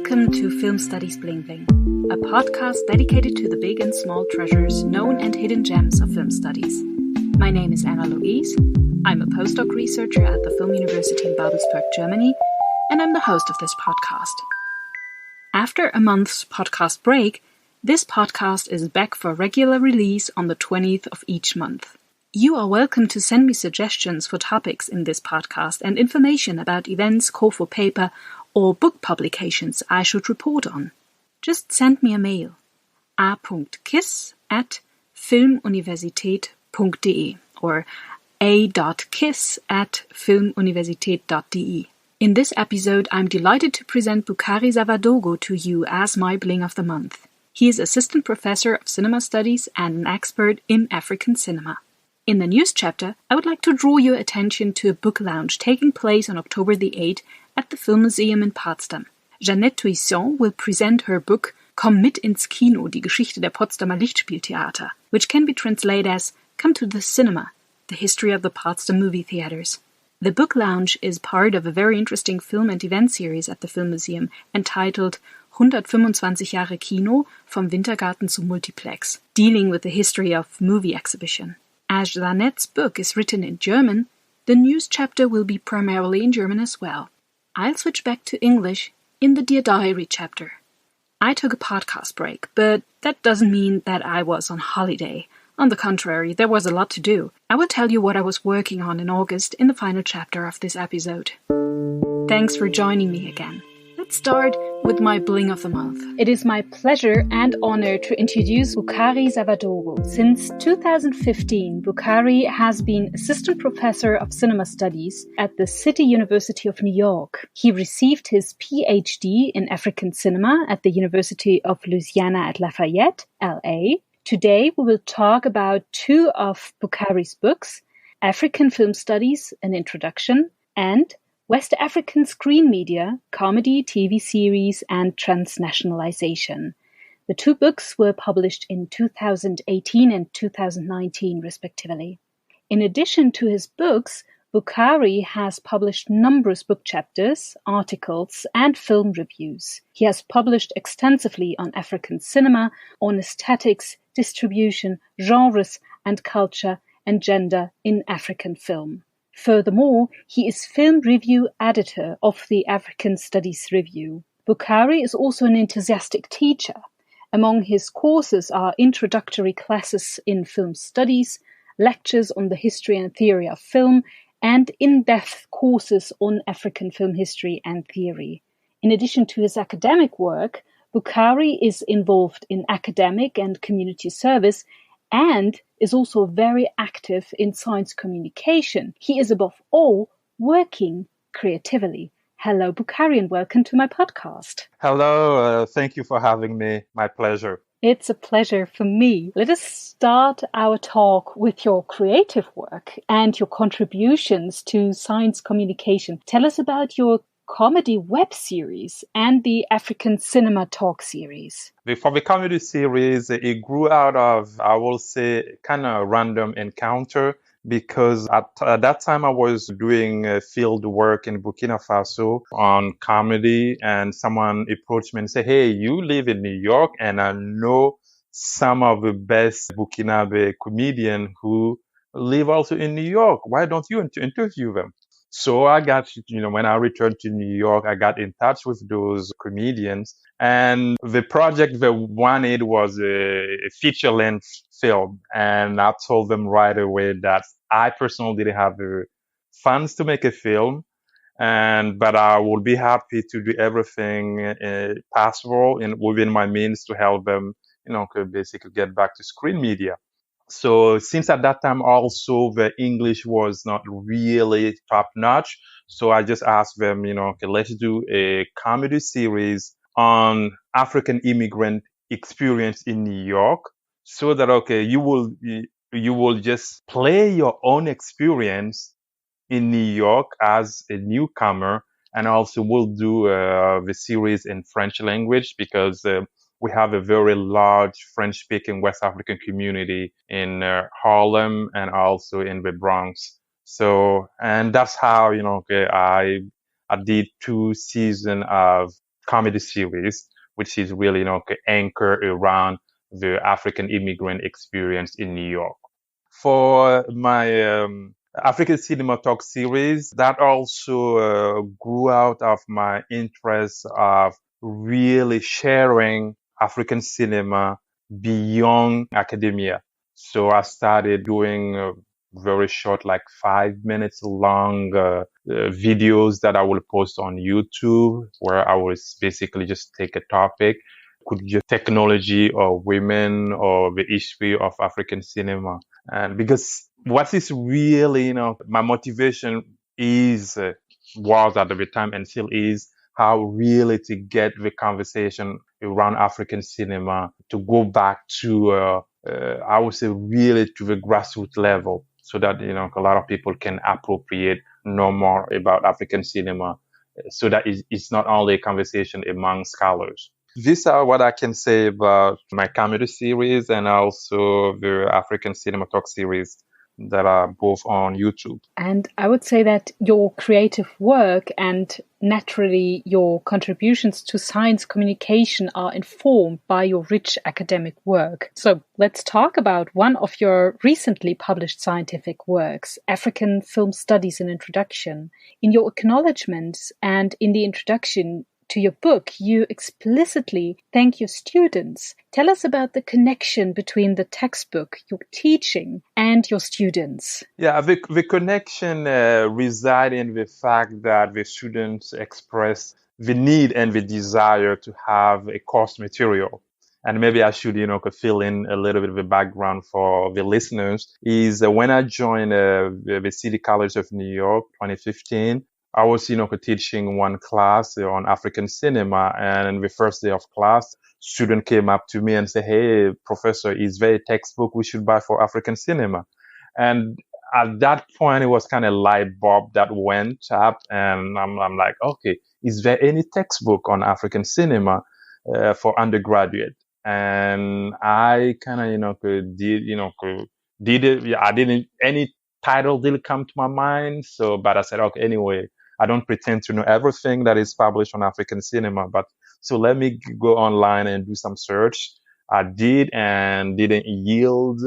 Welcome to Film Studies Bling Bling, a podcast dedicated to the big and small treasures, known and hidden gems of film studies. My name is Anna Luise. I'm a postdoc researcher at the Film University in Babelsberg, Germany, and I'm the host of this podcast. After a month's podcast break, this podcast is back for regular release on the 20th of each month. You are welcome to send me suggestions for topics in this podcast and information about events, call for paper, or book publications I should report on. Just send me a mail. a.kiss@filmuniversität.de or a.kiss@filmuniversität.de. In this episode, I'm delighted to present Boukary Sawadogo to you as my Bling of the Month. He is Assistant Professor of Cinema Studies and an expert in African cinema. In the news chapter, I would like to draw your attention to a book lounge taking place on October the 8th at the Film Museum in Potsdam. Jeanette Toussaint will present her book Komm mit ins Kino, die Geschichte der Potsdamer Lichtspieltheater, which can be translated as Come to the Cinema, the history of the Potsdam movie theaters. The book lounge is part of a very interesting film and event series at the Film Museum entitled 125 Jahre Kino, vom Wintergarten zum Multiplex, dealing with the history of movie exhibition. As Jeanette's book is written in German, the news chapter will be primarily in German as well. I'll switch back to English in the Dear Diary chapter. I took a podcast break, but that doesn't mean that I was on holiday. On the contrary, there was a lot to do. I will tell you what I was working on in August in the final chapter of this episode. Thanks for joining me again. Let's start with my Bling of the Month. It is my pleasure and honor to introduce Boukary Sawadogo. Since 2015, Boukary has been Assistant Professor of Cinema Studies at the City University of New York. He received his PhD in African cinema at the University of Louisiana at Lafayette, LA. Today we will talk about two of Boukary's books, African Film Studies, An Introduction, and West African Screen Media, Comedy, TV Series, and Transnationalization. The two books were published in 2018 and 2019, respectively. In addition to his books, Boukary has published numerous book chapters, articles, and film reviews. He has published extensively on African cinema, on aesthetics, distribution, genres, and culture and gender in African film. Furthermore, he is film review editor of the African Studies Review. Boukary is also an enthusiastic teacher. Among his courses are introductory classes in film studies, lectures on the history and theory of film, and in-depth courses on African film history and theory. In addition to his academic work, Boukary is involved in academic and community service and is also very active in science communication. He is above all working creatively. Hello, Boukary, and welcome to my podcast. Hello, thank you for having me. My pleasure. It's a pleasure for me. Let us start our talk with your creative work and your contributions to science communication. Tell us about your comedy web series and the African Cinema Talk series. For the comedy series, it grew out of, I will say, kind of random encounter because at that time I was doing field work in Burkina Faso on comedy, and someone approached me and said, "Hey, you live in New York and I know some of the best Burkinabe comedians who live also in New York. Why don't you interview them?" So I got, when I returned to New York, I got in touch with those comedians, and the project they wanted was a feature-length film. And I told them right away that I personally didn't have the funds to make a film, but I would be happy to do everything possible within my means to help them, basically get back to screen media. So since at that time also the English was not really top notch, so I just asked them, okay, let's do a comedy series on African immigrant experience in New York, so that, okay, you will just play your own experience in New York as a newcomer, and also we'll do the series in French language because we have a very large French-speaking West African community in Harlem and also in the Bronx. So, and that's how, I did 2 seasons of comedy series, which is really, anchored around the African immigrant experience in New York. For my African Cinema Talk series, that also grew out of my interest of really sharing African cinema beyond academia. So I started doing very short, like 5 minutes long videos that I will post on YouTube, where I will basically just take a topic, could be technology or women or the history of African cinema. And because what is really, my motivation is, was at the time and still is, how really to get the conversation around African cinema to go back to, I would say, really to the grassroots level, so that, a lot of people can appropriate, know more about African cinema, so that it's not only a conversation among scholars. These are what I can say about my comedy series and also the African Cinema Talk series that are both on YouTube. And I would say that your creative work and naturally your contributions to science communication are informed by your rich academic work. So let's talk about one of your recently published scientific works, African Film Studies and Introduction. In your acknowledgements and in the introduction to your book, you explicitly thank your students. Tell us about the connection between the textbook, your teaching, and your students. Yeah, the connection resides in the fact that the students express the need and the desire to have a course material. And maybe I should, fill in a little bit of the background for the listeners. Is when I joined the City College of New York, 2015. I was, teaching one class on African cinema, and the first day of class, student came up to me and said, "Hey, professor, is there a textbook we should buy for African cinema?" And at that point, it was kind of light bulb that went up, and I'm like, okay, is there any textbook on African cinema for undergraduate? And I kind of, did it. Yeah, I didn't. Any title didn't come to my mind. So, but I said, okay, anyway, I don't pretend to know everything that is published on African cinema, but so let me go online and do some search. I did and didn't yield,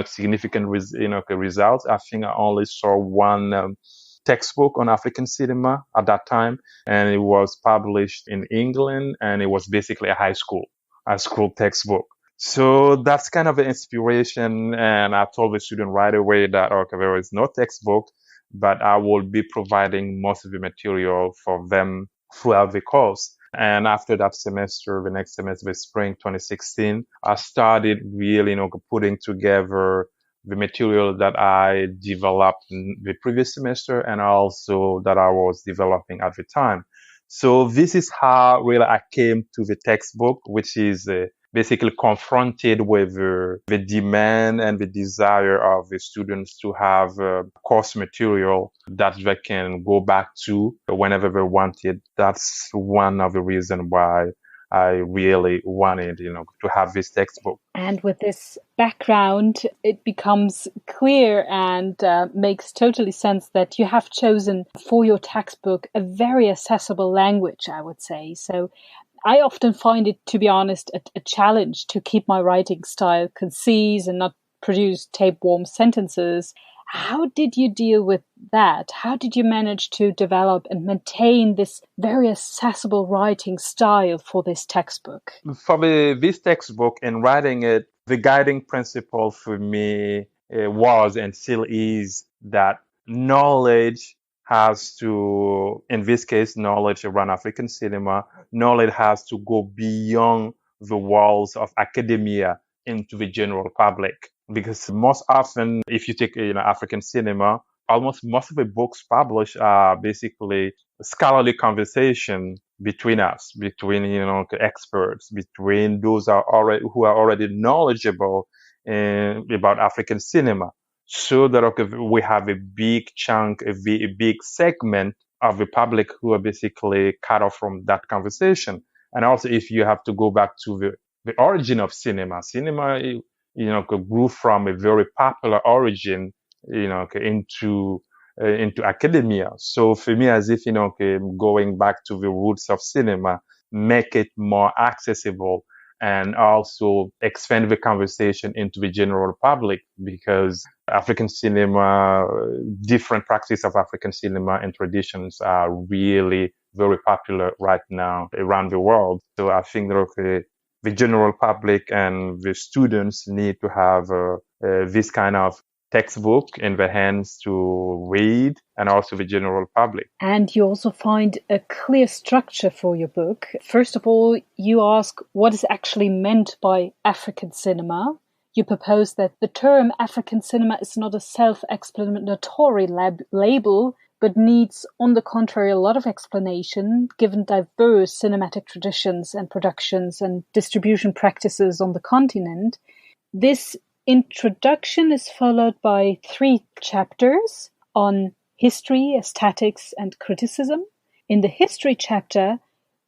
significant, results. I think I only saw one textbook on African cinema at that time, and it was published in England, and it was basically a high school textbook. So that's kind of an inspiration, and I told the student right away that, okay, there is no textbook, but I will be providing most of the material for them throughout the course. And after that semester, the next semester, the spring 2016, I started really, putting together the material that I developed in the previous semester and also that I was developing at the time. So this is how really I came to the textbook, which is basically confronted with the demand and the desire of the students to have course material that they can go back to whenever they want it. That's one of the reasons why I really wanted, to have this textbook. And with this background, it becomes clear and makes totally sense that you have chosen for your textbook a very accessible language, I would say. So I often find it, to be honest, a challenge to keep my writing style concise and not produce tapeworm sentences. How did you deal with that? How did you manage to develop and maintain this very accessible writing style for this textbook? For this textbook, in writing it, the guiding principle for me was and still is that knowledge has to, in this case, knowledge around African cinema, knowledge has to go beyond the walls of academia into the general public. Because most often, if you take African cinema, almost most of the books published are basically scholarly conversation between us, between experts, between those who are already knowledgeable about African cinema. So that we have a big chunk, a big segment of the public who are basically cut off from that conversation. And also, if you have to go back to the origin of cinema, grew from a very popular origin, into into academia. So for me, as if, going back to the roots of cinema, make it more accessible and also expand the conversation into the general public, because African cinema, different practices of African cinema and traditions are really very popular right now around the world. So I think that the general public and the students need to have this kind of textbook in the hands to read, and also the general public. And you also find a clear structure for your book. First of all, you ask what is actually meant by African cinema. You propose that the term African cinema is not a self-explanatory label, but needs, on the contrary, a lot of explanation, given diverse cinematic traditions and productions and distribution practices on the continent. This introduction is followed by 3 chapters on history, aesthetics, and criticism. In the history chapter,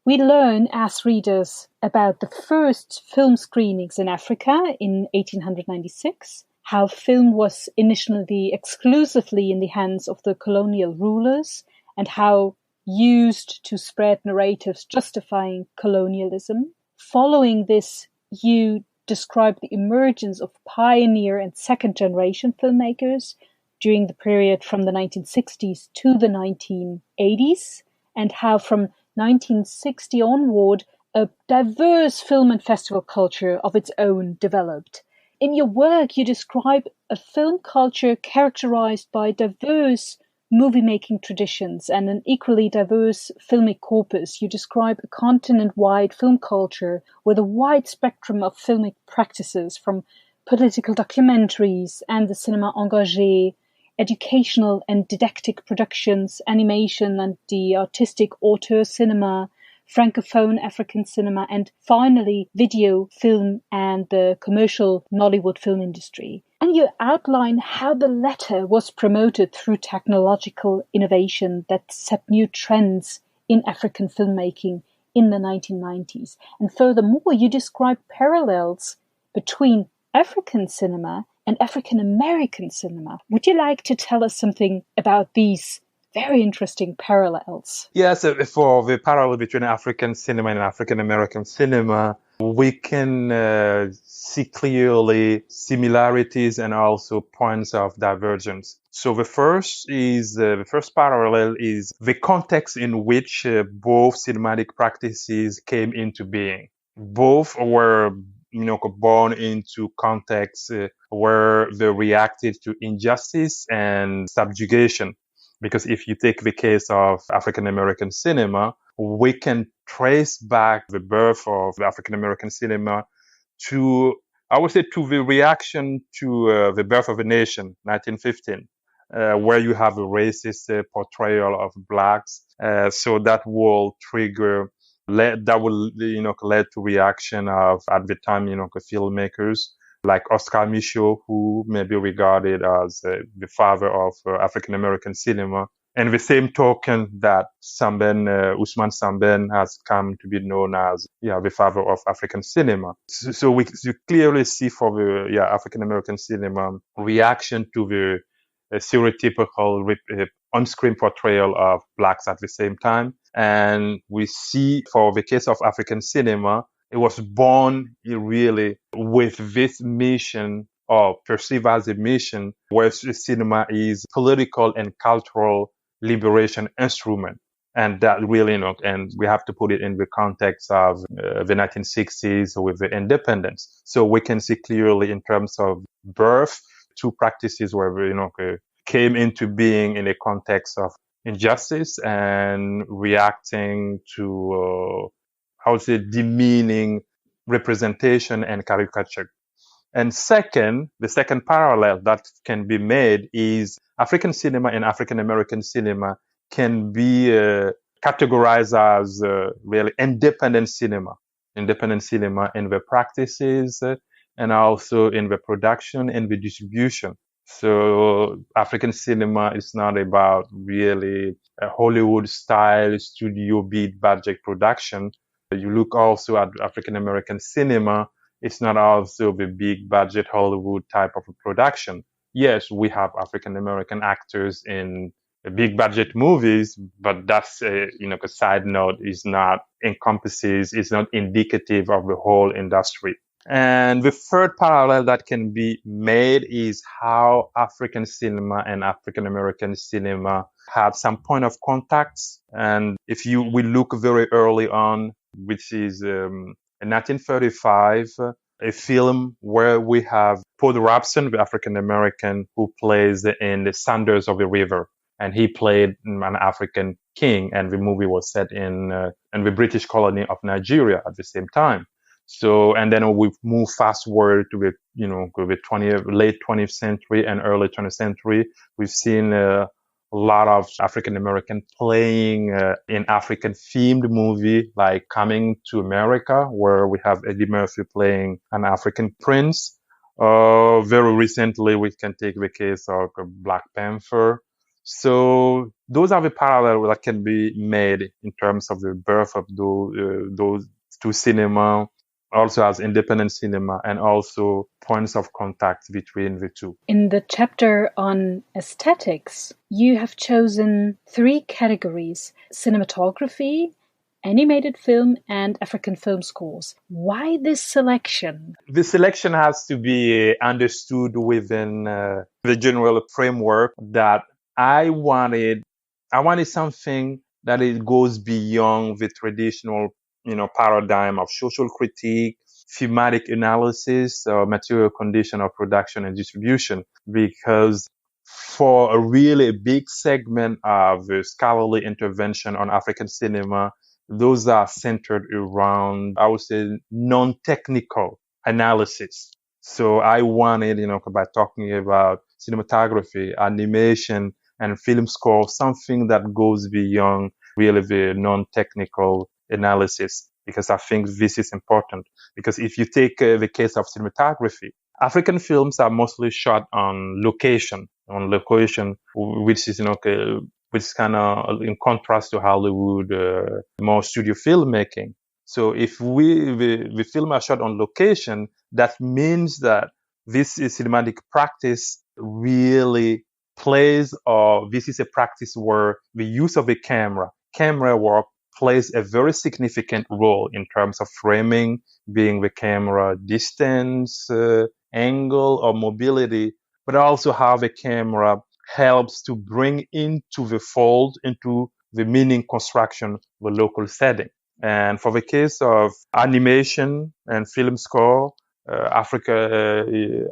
we learn as readers about the first film screenings in Africa in 1896, how film was initially exclusively in the hands of the colonial rulers, and how used to spread narratives justifying colonialism. Following this, you describe the emergence of pioneer and second-generation filmmakers during the period from the 1960s to the 1980s, and how from 1960 onward, a diverse film and festival culture of its own developed. In your work, you describe a film culture characterized by diverse movie-making traditions and an equally diverse filmic corpus. You describe a continent-wide film culture with a wide spectrum of filmic practices, from political documentaries and the cinema engagé, educational and didactic productions, animation and the artistic auteur cinema, Francophone African cinema, and finally video film and the commercial Nollywood film industry. And you outline how the latter was promoted through technological innovation that set new trends in African filmmaking in the 1990s. And furthermore, you describe parallels between African cinema and African American cinema. Would you like to tell us something about these very interesting parallels? Yes, for the parallel between African cinema and African American cinema, we can see clearly similarities and also points of divergence. So the first parallel is the context in which both cinematic practices came into being. Both were born into contexts where they reacted to injustice and subjugation. Because if you take the case of African American cinema, we can trace back the birth of African American cinema to, I would say, to the reaction to the birth of a nation, 1915, where you have a racist portrayal of blacks. So that will trigger, lead to reaction of, at the time, filmmakers like Oscar Micheaux, who may be regarded as the father of African American cinema. And the same token that Ousmane Sambène has come to be known as the father of African cinema. So you clearly see for the African American cinema reaction to the stereotypical on-screen portrayal of blacks at the same time. And we see for the case of African cinema, it was born really with this mission, or perceived as a mission, where cinema is political and cultural liberation instrument. And that really, and we have to put it in the context of the 1960s with the independence. So we can see clearly in terms of birth, 2 practices where, came into being in a context of injustice and reacting to, demeaning representation and caricature. And the second parallel that can be made is African cinema and African American cinema can be categorized as really independent cinema in the practices and also in the production and the distribution. So African cinema is not about really a Hollywood style studio big budget production. You look also at African American cinema, it's not also the big budget Hollywood type of a production, yes, we have African American actors in big budget movies, but that's a side note, is not encompasses, is not indicative of the whole industry. And the third parallel that can be made is how African cinema and African American cinema had some point of contacts. And if we look very early on, which is in 1935, a film where we have Paul Robson, the African American, who plays in The Sanders of the River. And he played an African king, and the movie was set in the British colony of Nigeria at the same time. So, and then we move fast forward to the late 20th century and early 20th century. We've seen a lot of African American playing in African themed movie like Coming to America, where we have Eddie Murphy playing an African prince. Very recently, we can take the case of Black Panther. So those are the parallels that can be made in terms of the birth of those two cinema, also as independent cinema, and also points of contact between the two. In the chapter on aesthetics, you have chosen 3 categories: cinematography, animated film, and African film scores. Why this selection? The selection has to be understood within the general framework that I wanted something that it goes beyond the traditional, paradigm of social critique, thematic analysis, or material condition of production and distribution, because for a really big segment of the scholarly intervention on African cinema, those are centered around, I would say, non-technical analysis. So I wanted, by talking about cinematography, animation, and film score, something that goes beyond really the non-technical analysis, because I think this is important. Because if you take the case of cinematography, African films are mostly shot on location, which is, which is kind of in contrast to Hollywood, more studio filmmaking. So if the film are shot on location, that means that this is cinematic practice really plays, or this is a practice where the use of a camera work plays a very significant role in terms of framing, being the camera distance, angle, or mobility, but also how the camera helps to bring into the fold, into the meaning construction, the local setting. And for the case of animation and film score, Africa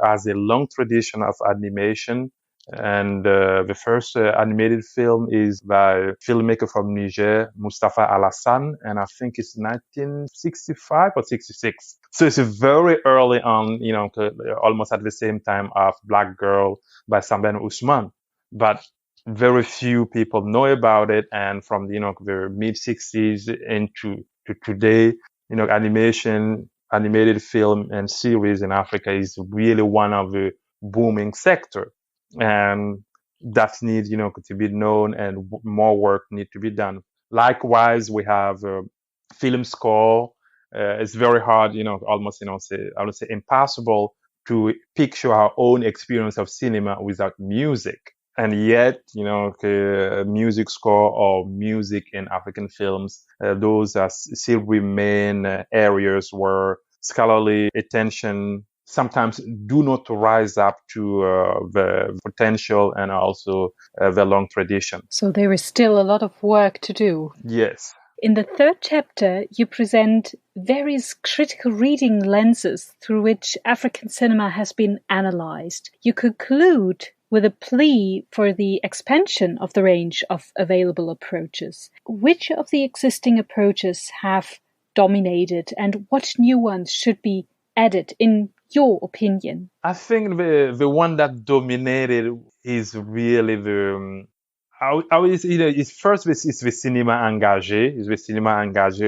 has a long tradition of animation. And the first animated film is by a filmmaker from Niger, Mustafa Alassane, and I think it's 1965 or 66. So it's very early on, almost at the same time of Black Girl by Samben Ousmane. But very few people know about it, and from the mid 60s into to today, animated film and series in Africa is really one of the booming sector, and that needs to be known, and more work need to be done. Likewise, we have film score. It's very hard, almost I would say impossible to picture our own experience of cinema without music. And yet, music score or music in African films, those are still remain areas where scholarly attention sometimes do not rise up to the potential and also the long tradition. So there is still a lot of work to do. Yes. In the 3rd chapter, you present various critical reading lenses through which African cinema has been analyzed. You conclude with a plea for the expansion of the range of available approaches. Which of the existing approaches have dominated, and what new ones should be added, in your opinion? I think the one that dominated is really the first is the cinema engagé,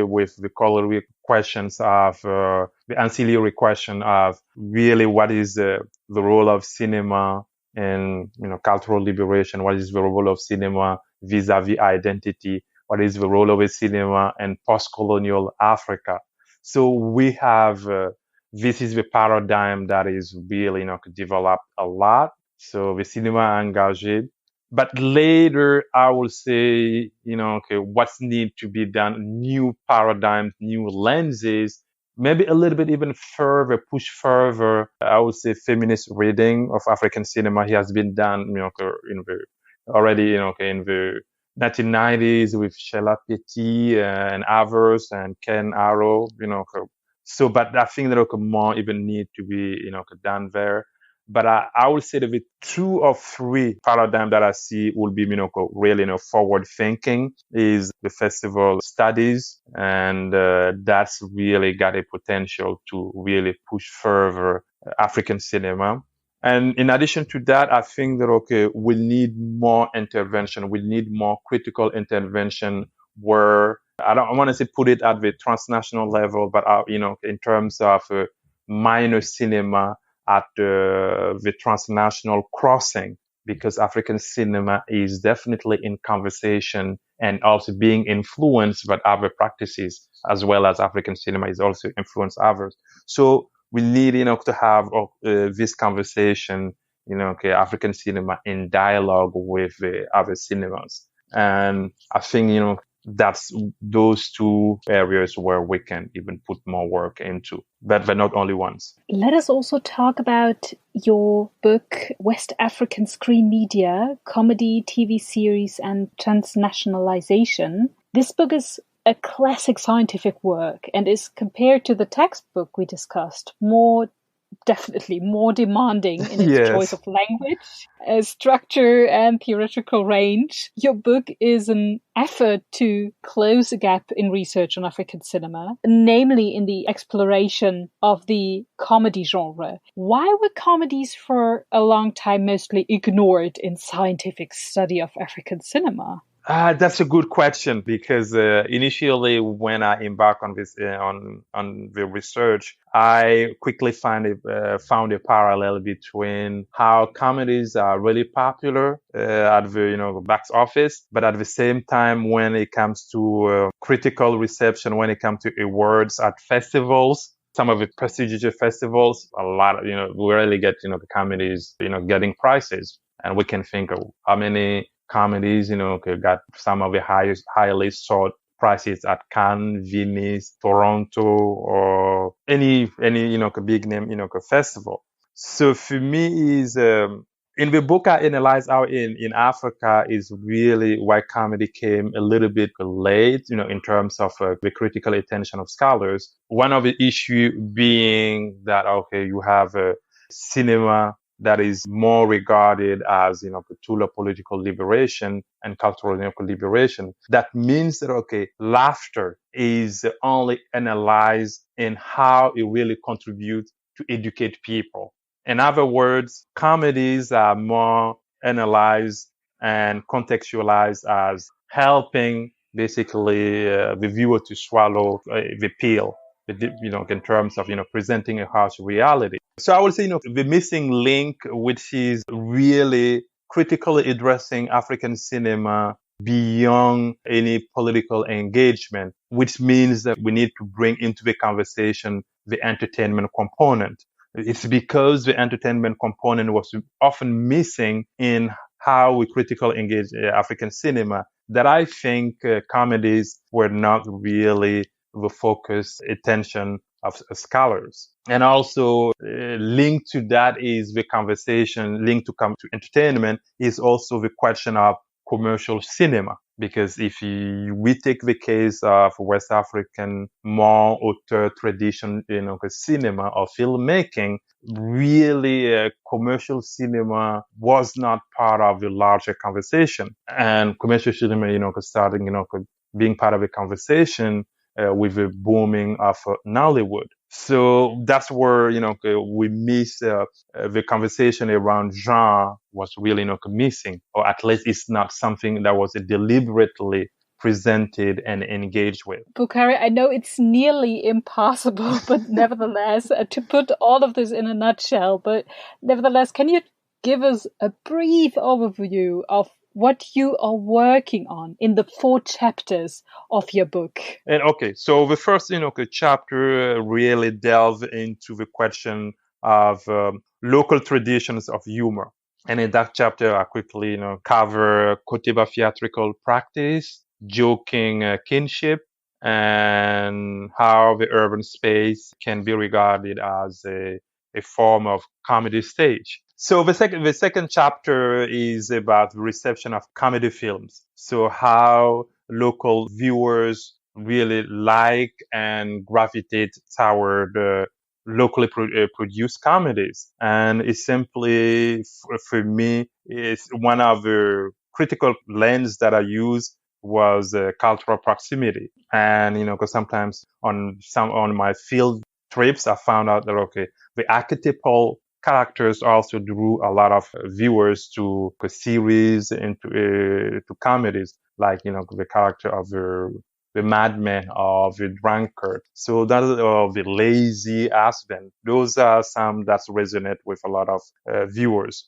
with the colourly questions of the ancillary question of really what is the role of cinema in cultural liberation, what is the role of cinema vis-a-vis identity, what is the role of a cinema in post-colonial Africa. So we have this is the paradigm that is really developed a lot. So the cinema engaged. But later, I will say, okay, what's need to be done, new paradigms, new lenses, maybe a little bit even further, push further. I would say feminist reading of African cinema has been done, in the already, in the 1990s with Sheila Petit and others and Ken Arrow, So, but I think that more even need to be, done there. But I would say that the two or three paradigm that I see will be, really, forward thinking is the festival studies. And that's really got a potential to really push further African cinema. And in addition to that, I think that, we need more intervention. We need more critical intervention where I don't want to say put it at the transnational level, but, in terms of minor cinema at the transnational crossing, because African cinema is definitely in conversation and also being influenced by other practices, as well as African cinema is also influenced others. So we need, to have this conversation, African cinema in dialogue with other cinemas. And I think, that's those two areas where we can even put more work into, but not only ones. Let us also talk about your book, West African Screen Media, Comedy, TV Series and Transnationalization. This book is a classic scientific work and is, compared to the textbook we discussed, definitely more demanding in its choice of language, structure and theoretical range. Your book is an effort to close a gap in research on African cinema, namely in the exploration of the comedy genre. Why were comedies for a long time mostly ignored in scientific study of African cinema? That's a good question, because initially when I embarked on this on the research, I quickly found a parallel between how comedies are really popular at the box office, but at the same time when it comes to critical reception, when it comes to awards at festivals. Some of the prestigious festivals, a lot of, we rarely get, the comedies, getting prizes. And we can think of how many comedies, got some of the highly sought prizes at Cannes, Venice, Toronto, or any big name, festival. So for me is, in the book I analyze how in Africa is really why comedy came a little bit late, in terms of the critical attention of scholars. One of the issue being that, you have a cinema that is more regarded as, a tool of political liberation and cultural liberation. That means that, laughter is only analyzed in how it really contributes to educate people. In other words, comedies are more analyzed and contextualized as helping basically the viewer to swallow the pill, in terms of, presenting a harsh reality. So I would say, the missing link, which is really critically addressing African cinema beyond any political engagement, which means that we need to bring into the conversation the entertainment component. It's because the entertainment component was often missing in how we critically engage African cinema that I think comedies were not really the focus attention of scholars. And also linked to that is the conversation linked to entertainment is also the question of commercial cinema. Because if we take the case of West African more auteur tradition, cinema or filmmaking, really commercial cinema was not part of the larger conversation. And commercial cinema, starting, being part of the conversation with the booming of Nollywood. So that's where, we miss the conversation around genre was really missing, or at least it's not something that was deliberately presented and engaged with. Boukary, I know it's nearly impossible, but nevertheless, to put all of this in a nutshell, but nevertheless, can you give us a brief overview of what you are working on in the 4 chapters of your book? And so the first, chapter really delve into the question of local traditions of humor. And in that chapter, I quickly, cover Koteba theatrical practice, joking kinship, and how the urban space can be regarded as a form of comedy stage. So the second chapter is about the reception of comedy films. So how local viewers really like and gravitate toward locally produced comedies. And it's simply, for me, it's one of the critical lens that I use was cultural proximity. And, because sometimes on my field trips, I found out that, okay, the archetypal characters also drew a lot of viewers to a series, into to comedies, like, the character of the madman or the drunkard. So that is the lazy husband. Those are some that resonate with a lot of viewers.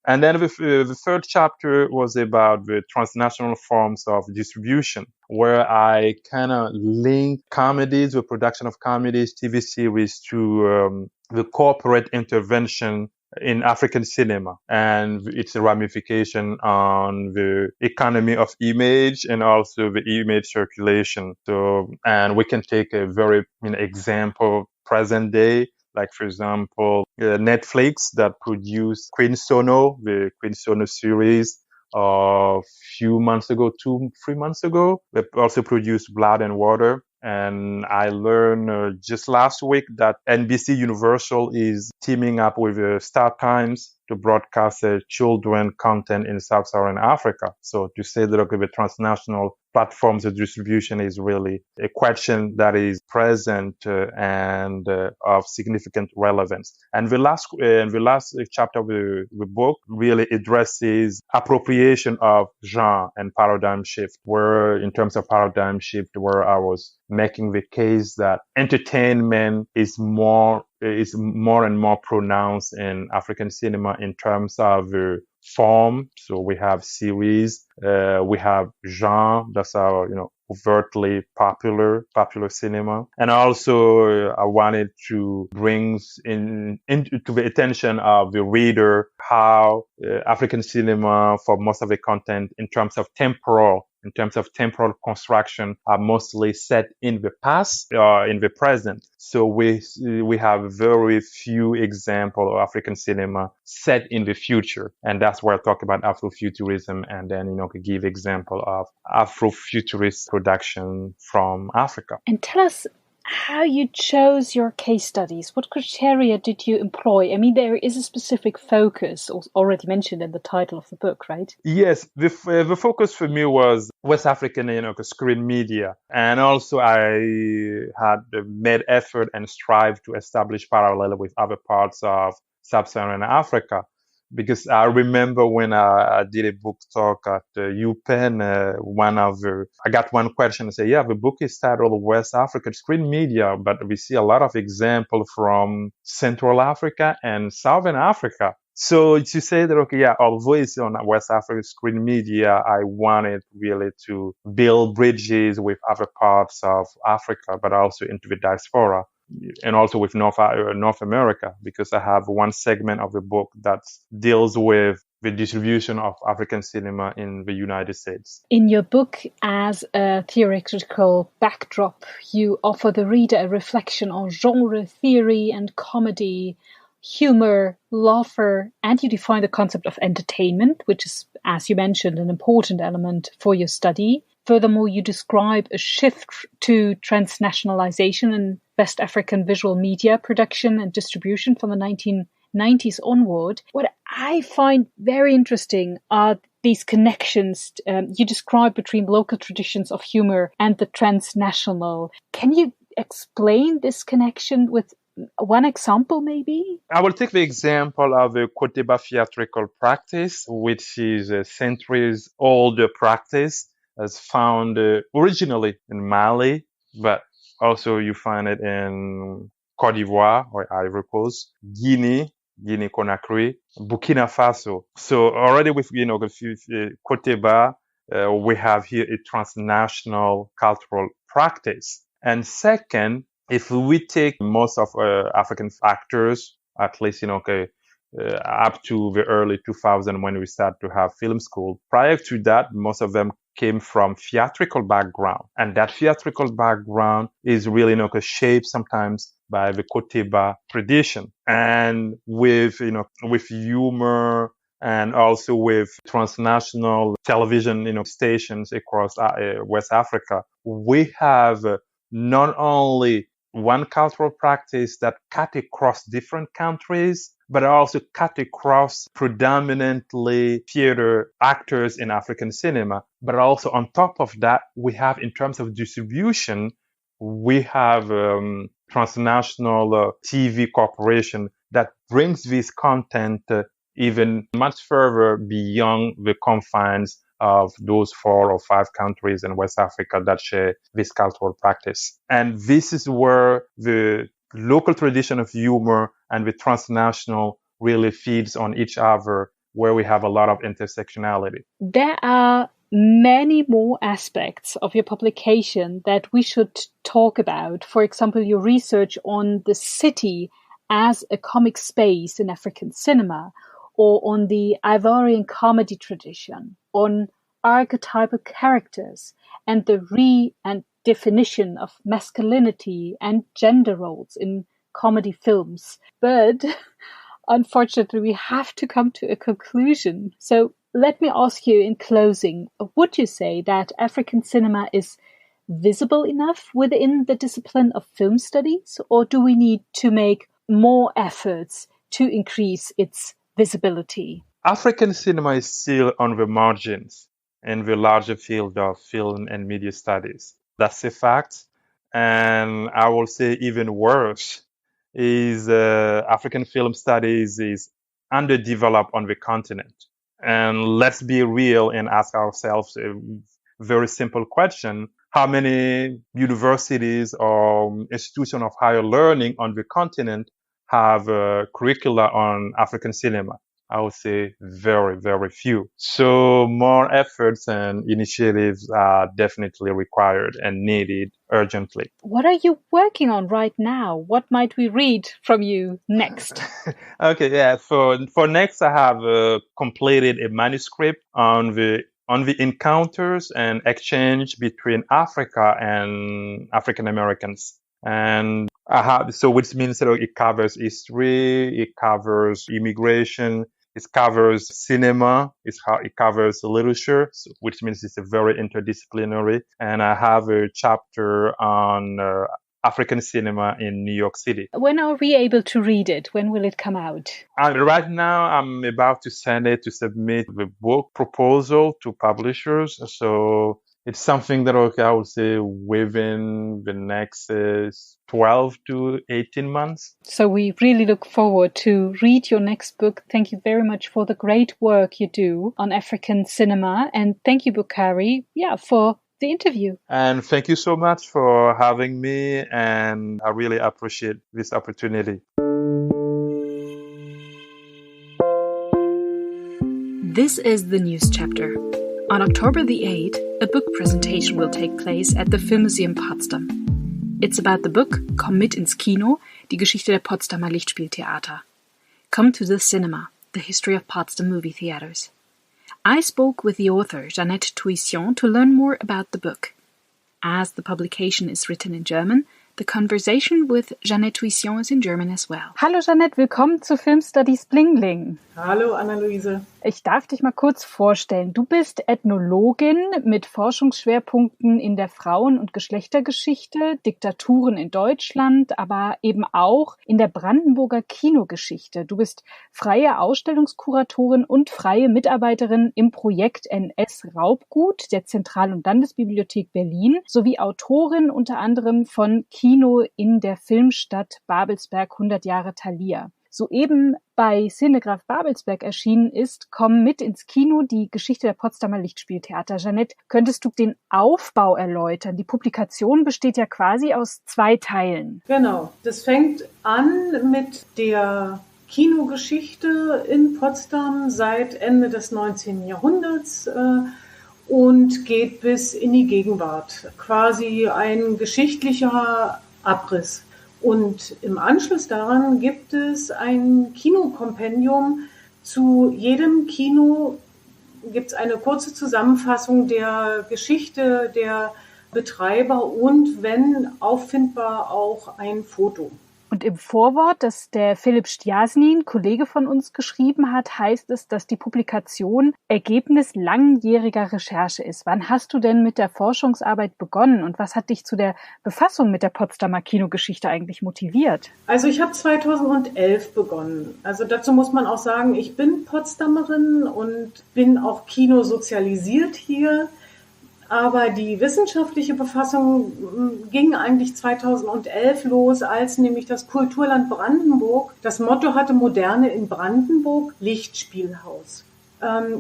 And then the third chapter was about the transnational forms of distribution, where I kind of link comedies, the production of comedies, TV series to the corporate intervention in African cinema and its ramification on the economy of image and also the image circulation. So, and we can take a very example present day, like for example, Netflix that produced Queen Sono, the Queen Sono series a few months ago, 3 months ago. They also produced Blood and Water. And I learned just last week that NBC Universal is teaming up with Star Times to broadcast children content in Sub-Saharan Africa. So to say that, okay, the transnational platforms of distribution is really a question that is present and of significant relevance. And the last chapter of the book really addresses appropriation of genre and paradigm shift, where in terms of paradigm shift, where I was making the case that entertainment is more and more pronounced in African cinema in terms of form. So we have series, we have genre, that's our, overtly popular cinema. And also I wanted to bring into the attention of the reader how African cinema, for most of the content in terms of temporal construction, are mostly set in the past or in the present. So we have very few examples of African cinema set in the future, and that's where I talk about Afrofuturism, and then give example of Afrofuturist production from Africa. And tell us how you chose your case studies. What criteria did you employ? I mean, there is a specific focus already mentioned in the title of the book, right? Yes, the focus for me was West African, screen media. And also I had made effort and strive to establish parallel with other parts of Sub-Saharan Africa. Because I remember when I did a book talk at UPenn, I got one question and say, yeah, the book is titled West African Screen Media, but we see a lot of examples from Central Africa and Southern Africa. So to say that, okay, yeah, although it's on West African screen media, I wanted really to build bridges with other parts of Africa, but also into the diaspora and also with North America, because I have one segment of the book that deals with the distribution of African cinema in the United States. In your book, as a theoretical backdrop, you offer the reader a reflection on genre theory and comedy, humor, laughter, and you define the concept of entertainment, which is, as you mentioned, an important element for your study. Furthermore, you describe a shift to transnationalization in West African visual media production and distribution from the 1990s onward. What I find very interesting are these connections you describe between local traditions of humor and the transnational. Can you explain this connection with one example, maybe? I will take the example of the Koteba theatrical practice, which is a centuries-old practice, as found originally in Mali, but also you find it in Côte d'Ivoire or Ivory Coast, Guinea Conakry, Burkina Faso. So already with Koteba, we have here a transnational cultural practice. And second, if we take most of African actors, at least up to the early 2000s when we started to have film school. Prior to that, most of them came from theatrical background. And that theatrical background is really, shaped sometimes by the Koteba tradition. And with humor and also with transnational television, stations across West Africa, we have not only one cultural practice that cut across different countries, but also cut across predominantly theater actors in African cinema. But also on top of that, we have, in terms of distribution, we have transnational TV corporation that brings this content even much further beyond the confines of those 4 or 5 countries in West Africa that share this cultural practice. And this is where the local tradition of humor and the transnational really feeds on each other, where we have a lot of intersectionality. There are many more aspects of your publication that we should talk about. For example, your research on the city as a comic space in African cinema, or on the Ivorian comedy tradition, on archetypal characters, and the and definition of masculinity and gender roles in comedy films. But unfortunately, we have to come to a conclusion. So let me ask you in closing, would you say that African cinema is visible enough within the discipline of film studies, or do we need to make more efforts to increase its visibility? African cinema is still on the margins in the larger field of film and media studies. That's a fact. And I will say even worse is African film studies is underdeveloped on the continent. And let's be real and ask ourselves a very simple question. How many universities or institutions of higher learning on the continent have curricula on African cinema? I would say very, very few. So more efforts and initiatives are definitely required and needed urgently. What are you working on right now? What might we read from you next? Okay, yeah. For next, I have completed a manuscript on the encounters and exchange between Africa and African Americans. And which means that it covers history, it covers immigration, it covers cinema, it covers literature, which means it's a very interdisciplinary. And I have a chapter on African cinema in New York City. When are we able to read it? When will it come out? Right now, I'm about to submit the book proposal to publishers. So it's something that I would say within the next 12 to 18 months. So we really look forward to read your next book. Thank you very much for the great work you do on African cinema. And thank you, Boukary, for the interview. And thank you so much for having me. And I really appreciate this opportunity. This is the news chapter. On October the 8th, a book presentation will take place at the Film Museum Potsdam. It's about the book Komm ins Kino, die Geschichte der Potsdamer Lichtspieltheater. Come to the cinema, the history of Potsdam movie theaters. I spoke with the author, Jeanette Toussaint, to learn more about the book. As the publication is written in German, the conversation with Jeanette Toussaint is in German as well. Hallo Jeanette, willkommen zu Film Studies Bling Bling. Hallo Anna Luise. Ich darf dich mal kurz vorstellen. Du bist Ethnologin mit Forschungsschwerpunkten in der Frauen- und Geschlechtergeschichte, Diktaturen in Deutschland, aber eben auch in der Brandenburger Kinogeschichte. Du bist freie Ausstellungskuratorin und freie Mitarbeiterin im Projekt NS Raubgut der Zentral- und Landesbibliothek Berlin sowie Autorin unter anderem von Kino in der Filmstadt Babelsberg 100 Jahre Thalia. Soeben bei Cinegraph Babelsberg erschienen ist Komm ins Kino, die Geschichte der Potsdamer Lichtspieltheater. Jeanette, könntest du den Aufbau erläutern? Die Publikation besteht ja quasi aus 2 Teilen. Genau, das fängt an mit der Kinogeschichte in Potsdam seit Ende des 19. Jahrhunderts und geht bis in die Gegenwart. Quasi ein geschichtlicher Abriss. Und im Anschluss daran gibt es ein Kinokompendium. Zu jedem Kino gibt es eine kurze Zusammenfassung der Geschichte der Betreiber und, wenn auffindbar, auch ein Foto. Und im Vorwort, das der Philipp Stjasnin, Kollege von uns, geschrieben hat, heißt es, dass die Publikation Ergebnis langjähriger Recherche ist. Wann hast du denn mit der Forschungsarbeit begonnen und was hat dich zu der Befassung mit der Potsdamer Kinogeschichte eigentlich motiviert? Also ich habe 2011 begonnen. Also dazu muss man auch sagen, ich bin Potsdamerin und bin auch kinosozialisiert hier. Aber die wissenschaftliche Befassung ging eigentlich 2011 los, als nämlich das Kulturland Brandenburg das Motto hatte: Moderne in Brandenburg, Lichtspielhaus.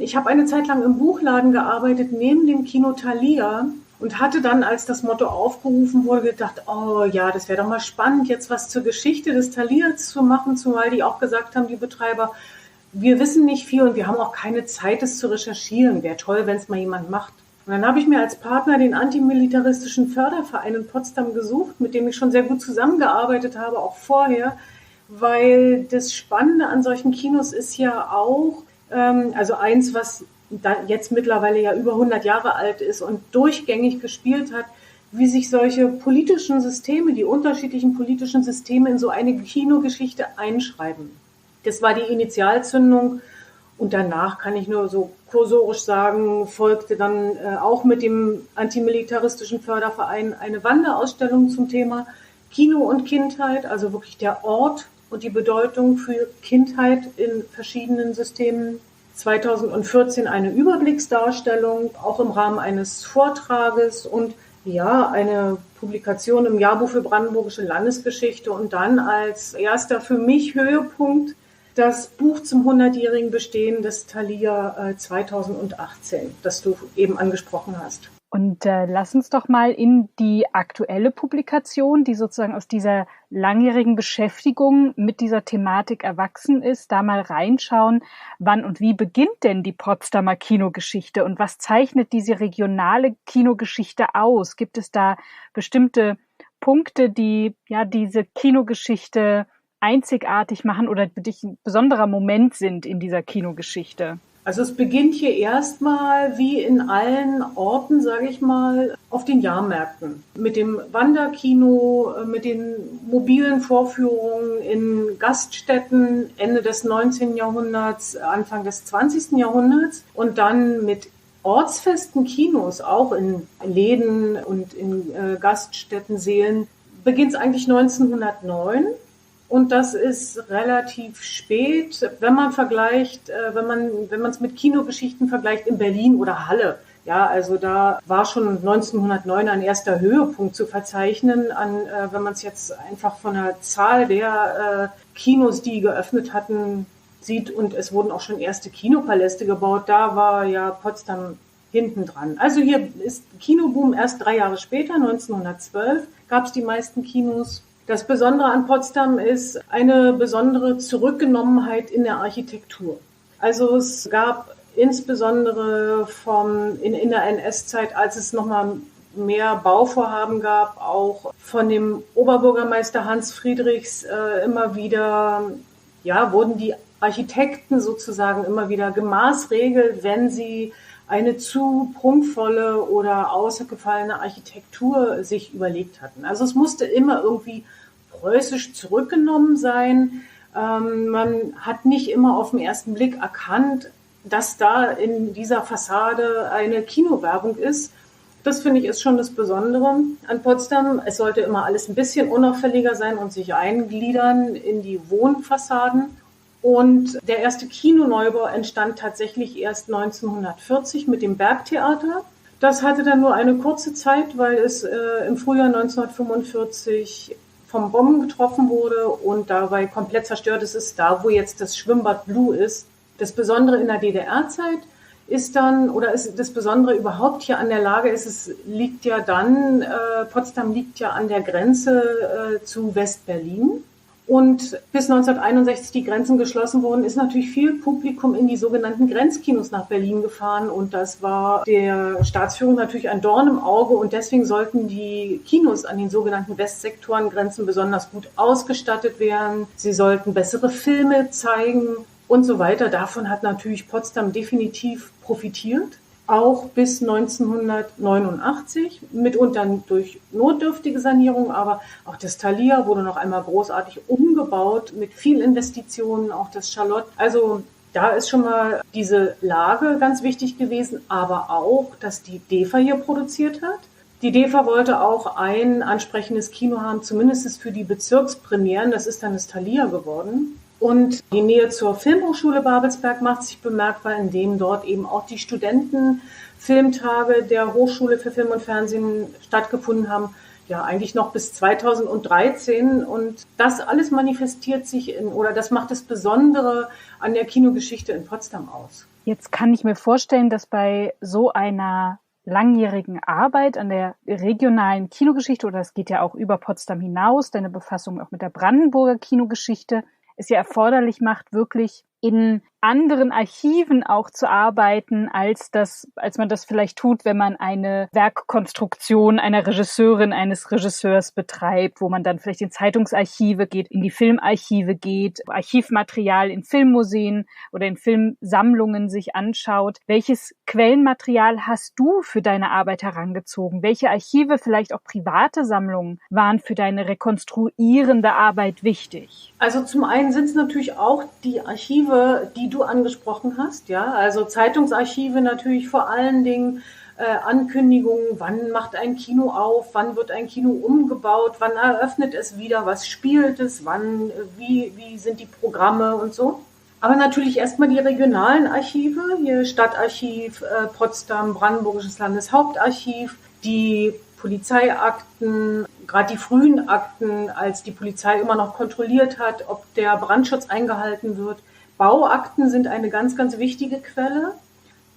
Ich habe eine Zeit lang im Buchladen gearbeitet, neben dem Kino Thalia, und hatte dann, als das Motto aufgerufen wurde, gedacht, oh ja, das wäre doch mal spannend, jetzt was zur Geschichte des Thalias zu machen, zumal die auch gesagt haben, die Betreiber, wir wissen nicht viel und wir haben auch keine Zeit, es zu recherchieren. Wäre toll, wenn es mal jemand macht. Und dann habe ich mir als Partner den antimilitaristischen Förderverein in Potsdam gesucht, mit dem ich schon sehr gut zusammengearbeitet habe, auch vorher, weil das Spannende an solchen Kinos ist ja auch, also eins, was da jetzt mittlerweile ja über 100 Jahre alt ist und durchgängig gespielt hat, wie sich solche politischen Systeme, die unterschiedlichen politischen Systeme in so eine Kinogeschichte einschreiben. Das war die Initialzündung. Und danach kann ich nur so kursorisch sagen, folgte dann auch mit dem antimilitaristischen Förderverein eine Wanderausstellung zum Thema Kino und Kindheit, also wirklich der Ort und die Bedeutung für Kindheit in verschiedenen Systemen. 2014 eine Überblicksdarstellung, auch im Rahmen eines Vortrages und ja, eine Publikation im Jahrbuch für brandenburgische Landesgeschichte und dann als erster für mich Höhepunkt das Buch zum 100-jährigen Bestehen des Thalia 2018, das du eben angesprochen hast. Und lass uns doch mal in die aktuelle Publikation, die sozusagen aus dieser langjährigen Beschäftigung mit dieser Thematik erwachsen ist, da mal reinschauen. Wann und wie beginnt denn die Potsdamer Kinogeschichte und was zeichnet diese regionale Kinogeschichte aus? Gibt es da bestimmte Punkte, die ja diese Kinogeschichte einzigartig machen oder für dich ein besonderer Moment sind in dieser Kinogeschichte? Also es beginnt hier erstmal wie in allen Orten, sage ich mal, auf den Jahrmärkten. Mit dem Wanderkino, mit den mobilen Vorführungen in Gaststätten Ende des 19. Jahrhunderts, Anfang des 20. Jahrhunderts und dann mit ortsfesten Kinos, auch in Läden und in Gaststätten, Sälen, beginnt es eigentlich 1909. Und das ist relativ spät, wenn man vergleicht, wenn man es mit Kinogeschichten vergleicht in Berlin oder Halle. Ja, also da war schon 1909 ein erster Höhepunkt zu verzeichnen, wenn man es jetzt einfach von der Zahl der Kinos, die geöffnet hatten, sieht. Und es wurden auch schon erste Kinopaläste gebaut. Da war ja Potsdam hinten dran. Also hier ist Kinoboom erst 3 Jahre später, 1912, gab es die meisten Kinos. Das Besondere an Potsdam ist eine besondere Zurückgenommenheit in der Architektur. Also es gab insbesondere in der NS-Zeit, als es nochmal mehr Bauvorhaben gab, auch von dem Oberbürgermeister Hans Friedrichs immer wieder, ja, wurden die Architekten sozusagen immer wieder gemaßregelt, wenn sie eine zu prunkvolle oder ausgefallene Architektur sich überlegt hatten. Also es musste immer irgendwie preußisch zurückgenommen sein. Man hat nicht immer auf den ersten Blick erkannt, dass da in dieser Fassade eine Kinowerbung ist. Das finde ich ist schon das Besondere an Potsdam. Es sollte immer alles ein bisschen unauffälliger sein und sich eingliedern in die Wohnfassaden. Und der erste Kinoneubau entstand tatsächlich erst 1940 mit dem Bergtheater. Das hatte dann nur eine kurze Zeit, weil es im Frühjahr 1945 vom Bomben getroffen wurde und dabei komplett zerstört ist. Es ist da, wo jetzt das Schwimmbad Blue ist. Das Besondere in der DDR-Zeit ist dann, oder ist das Besondere überhaupt hier an der Lage ist, Potsdam liegt ja an der Grenze zu West-Berlin. und bis 1961 die Grenzen geschlossen wurden, ist natürlich viel Publikum in die sogenannten Grenzkinos nach Berlin gefahren. Und das war der Staatsführung natürlich ein Dorn im Auge. Und deswegen sollten die Kinos an den sogenannten Westsektorengrenzen besonders gut ausgestattet werden. Sie sollten bessere Filme zeigen und so weiter. Davon hat natürlich Potsdam definitiv profitiert. Auch bis 1989, mitunter durch notdürftige Sanierung, aber auch das Thalia wurde noch einmal großartig umgebaut mit viel Investitionen, auch das Charlotte. Also da ist schon mal diese Lage ganz wichtig gewesen, aber auch, dass die DEFA hier produziert hat. Die DEFA wollte auch ein ansprechendes Kino haben, zumindest für die Bezirkspremieren. Das ist dann das Thalia geworden. Und die Nähe zur Filmhochschule Babelsberg macht sich bemerkbar, indem dort eben auch die Studentenfilmtage der Hochschule für Film und Fernsehen stattgefunden haben. Ja, eigentlich noch bis 2013. Und das alles manifestiert sich das macht das Besondere an der Kinogeschichte in Potsdam aus. Jetzt kann ich mir vorstellen, dass bei so einer langjährigen Arbeit an der regionalen Kinogeschichte, oder es geht ja auch über Potsdam hinaus, deine Befassung auch mit der Brandenburger Kinogeschichte, es ja erforderlich macht, wirklich in anderen Archiven auch zu arbeiten, als man das vielleicht tut, wenn man eine Werkkonstruktion einer Regisseurin, eines Regisseurs betreibt, wo man dann vielleicht in Zeitungsarchive geht, in die Filmarchive geht, Archivmaterial in Filmmuseen oder in Filmsammlungen sich anschaut. Welches Quellenmaterial hast du für deine Arbeit herangezogen? Welche Archive, vielleicht auch private Sammlungen, waren für deine rekonstruierende Arbeit wichtig? Also zum einen sind es natürlich auch die Archive, die du angesprochen hast, ja, also Zeitungsarchive natürlich vor allen Dingen, Ankündigungen, wann macht ein Kino auf, wann wird ein Kino umgebaut, wann eröffnet es wieder, was spielt es, wie sind die Programme und so. Aber natürlich erstmal die regionalen Archive, hier Stadtarchiv, Potsdam, Brandenburgisches Landeshauptarchiv, die Polizeiakten, gerade die frühen Akten, als die Polizei immer noch kontrolliert hat, ob der Brandschutz eingehalten wird. Bauakten sind eine ganz, ganz wichtige Quelle.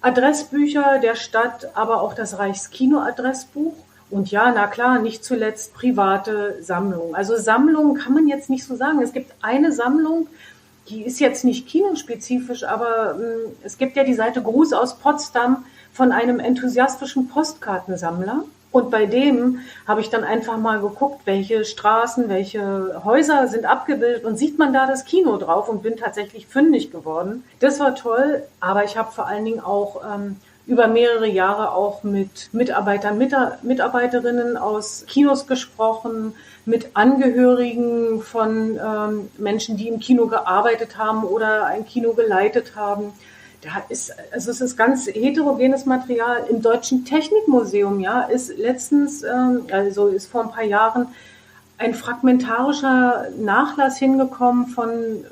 Adressbücher der Stadt, aber auch das Reichskino-Adressbuch. Und ja, na klar, nicht zuletzt private Sammlungen. Also Sammlungen kann man jetzt nicht so sagen. Es gibt eine Sammlung, die ist jetzt nicht kinospezifisch, aber es gibt ja die Seite Gruß aus Potsdam von einem enthusiastischen Postkartensammler. Und bei dem habe ich dann einfach mal geguckt, welche Straßen, welche Häuser sind abgebildet und sieht man da das Kino drauf und bin tatsächlich fündig geworden. Das war toll, aber ich habe vor allen Dingen auch über mehrere Jahre auch mit Mitarbeitern, Mitarbeiterinnen aus Kinos gesprochen, mit Angehörigen von Menschen, die im Kino gearbeitet haben oder ein Kino geleitet haben. Es ist ganz heterogenes Material. Im Deutschen Technikmuseum, ja, ist vor ein paar Jahren ein fragmentarischer Nachlass hingekommen von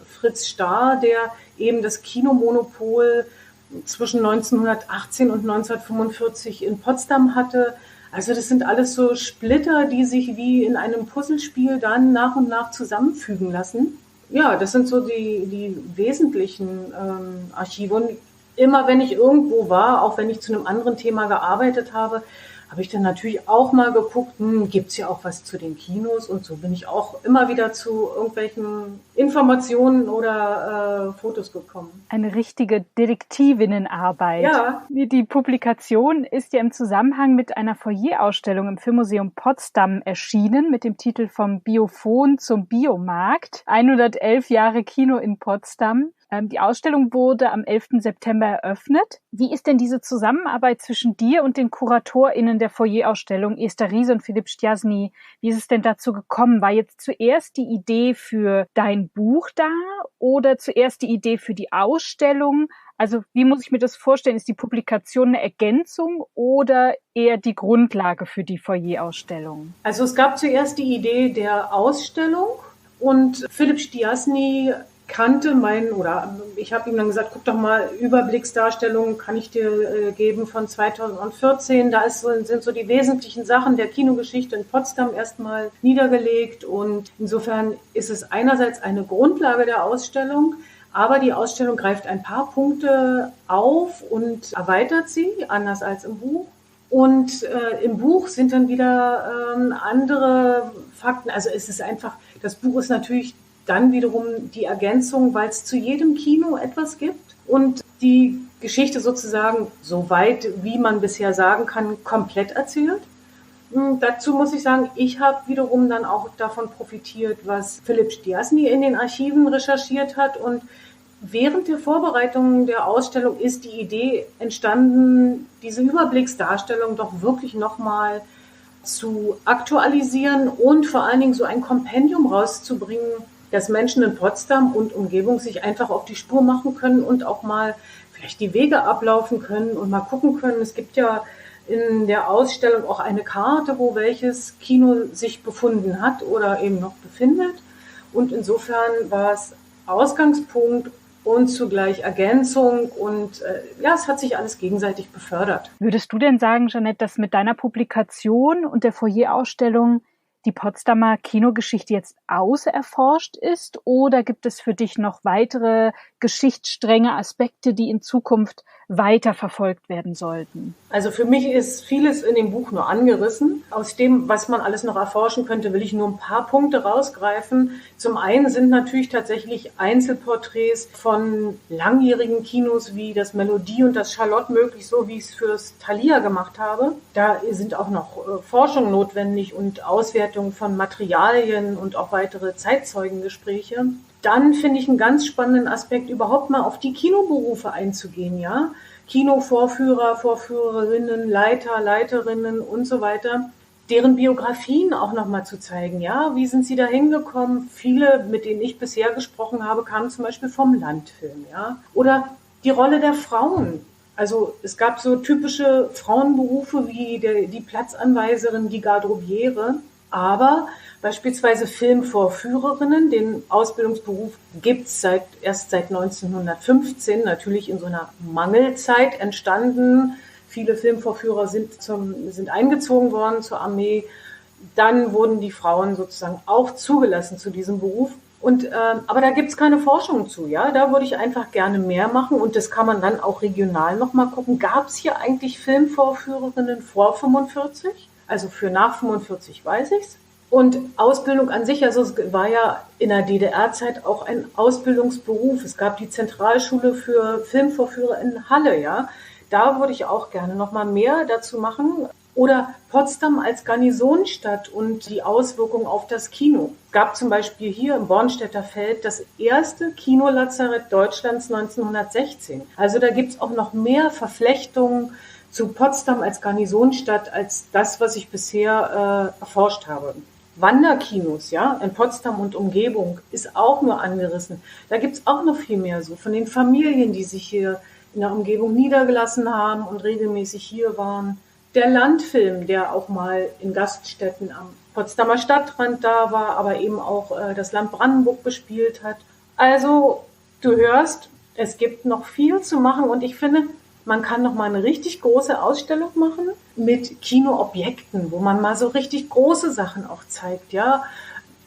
Fritz Starr, der eben das Kinomonopol zwischen 1918 und 1945 in Potsdam hatte. Also das sind alles so Splitter, die sich wie in einem Puzzlespiel dann nach und nach zusammenfügen lassen. Ja, das sind so die wesentlichen Archive. Und immer wenn ich irgendwo war, auch wenn ich zu einem anderen Thema gearbeitet habe, habe ich dann natürlich auch mal geguckt, gibt es ja auch was zu den Kinos? Und so bin ich auch immer wieder zu irgendwelchen Informationen oder Fotos gekommen. Eine richtige Detektivinnenarbeit. Ja. Die Publikation ist ja im Zusammenhang mit einer Foyerausstellung im Filmmuseum Potsdam erschienen, mit dem Titel Vom Biophon zum Biomarkt. 111 Jahre Kino in Potsdam. Die Ausstellung wurde am 11. September eröffnet. Wie ist denn diese Zusammenarbeit zwischen dir und den KuratorInnen der Foyerausstellung, Esther Riese und Philipp Stiasny? Wie ist es denn dazu gekommen? War jetzt zuerst die Idee für dein Buch da oder zuerst die Idee für die Ausstellung? Also wie muss ich mir das vorstellen? Ist die Publikation eine Ergänzung oder eher die Grundlage für die Foyerausstellung? Also es gab zuerst die Idee der Ausstellung und Philipp Stiasny kannte ich habe ihm dann gesagt, guck doch mal, Überblicksdarstellungen kann ich dir geben von 2014. Da sind so die wesentlichen Sachen der Kinogeschichte in Potsdam erstmal niedergelegt. Und insofern ist es einerseits eine Grundlage der Ausstellung, aber die Ausstellung greift ein paar Punkte auf und erweitert sie, anders als im Buch. Und im Buch sind dann wieder andere Fakten. Also es ist einfach, das Buch ist natürlich dann wiederum die Ergänzung, weil es zu jedem Kino etwas gibt und die Geschichte sozusagen, so weit wie man bisher sagen kann, komplett erzählt. Dazu muss ich sagen, ich habe wiederum dann auch davon profitiert, was Philipp Stiasny in den Archiven recherchiert hat. Und während der Vorbereitung der Ausstellung ist die Idee entstanden, diese Überblicksdarstellung doch wirklich nochmal zu aktualisieren und vor allen Dingen so ein Kompendium rauszubringen, dass Menschen in Potsdam und Umgebung sich einfach auf die Spur machen können und auch mal vielleicht die Wege ablaufen können und mal gucken können. Es gibt ja in der Ausstellung auch eine Karte, wo welches Kino sich befunden hat oder eben noch befindet. Und insofern war es Ausgangspunkt und zugleich Ergänzung und es hat sich alles gegenseitig befördert. Würdest du denn sagen, Jeanette, dass mit deiner Publikation und der Foyerausstellung die Potsdamer Kinogeschichte jetzt auserforscht ist, oder gibt es für dich noch weitere geschichtsstrenge Aspekte, die in Zukunft weiter verfolgt werden sollten? Also für mich ist vieles in dem Buch nur angerissen. Aus dem, was man alles noch erforschen könnte, will ich nur ein paar Punkte rausgreifen. Zum einen sind natürlich tatsächlich Einzelporträts von langjährigen Kinos wie das Melodie und das Charlotte möglich, so wie ich es fürs Thalia gemacht habe. Da sind auch noch Forschung notwendig und Auswertung von Materialien und auch weitere Zeitzeugengespräche. Dann finde ich einen ganz spannenden Aspekt, überhaupt mal auf die Kinoberufe einzugehen, ja. Kinovorführer, Vorführerinnen, Leiter, Leiterinnen und so weiter, deren Biografien auch nochmal zu zeigen, ja. Wie sind sie da hingekommen? Viele, mit denen ich bisher gesprochen habe, kamen zum Beispiel vom Landfilm, ja. Oder die Rolle der Frauen. Also es gab so typische Frauenberufe wie die Platzanweiserin, die Garderobiere, aber beispielsweise Filmvorführerinnen, den Ausbildungsberuf gibt's erst seit 1915, natürlich in so einer Mangelzeit entstanden. Viele Filmvorführer sind eingezogen worden zur Armee. Dann wurden die Frauen sozusagen auch zugelassen zu diesem Beruf. Aber da gibt's keine Forschung zu, ja. Da würde ich einfach gerne mehr machen und das kann man dann auch regional nochmal gucken. Gab's hier eigentlich Filmvorführerinnen vor 45? Also für nach 45 weiß ich's. Und Ausbildung an sich, also es war ja in der DDR-Zeit auch ein Ausbildungsberuf. Es gab die Zentralschule für Filmvorführer in Halle, ja. Da würde ich auch gerne noch mal mehr dazu machen. Oder Potsdam als Garnisonsstadt und die Auswirkungen auf das Kino. Es gab zum Beispiel hier im Bornstädter Feld das erste Kinolazarett Deutschlands 1916. Also da gibt's auch noch mehr Verflechtungen zu Potsdam als Garnisonsstadt als das, was ich bisher erforscht habe. Wanderkinos, ja, in Potsdam und Umgebung ist auch nur angerissen. Da gibt's auch noch viel mehr so von den Familien, die sich hier in der Umgebung niedergelassen haben und regelmäßig hier waren. Der Landfilm, der auch mal in Gaststätten am Potsdamer Stadtrand da war, aber eben auch das Land Brandenburg bespielt hat. Also, du hörst, es gibt noch viel zu machen und ich finde, man kann noch mal eine richtig große Ausstellung machen mit Kinoobjekten, wo man mal so richtig große Sachen auch zeigt, ja.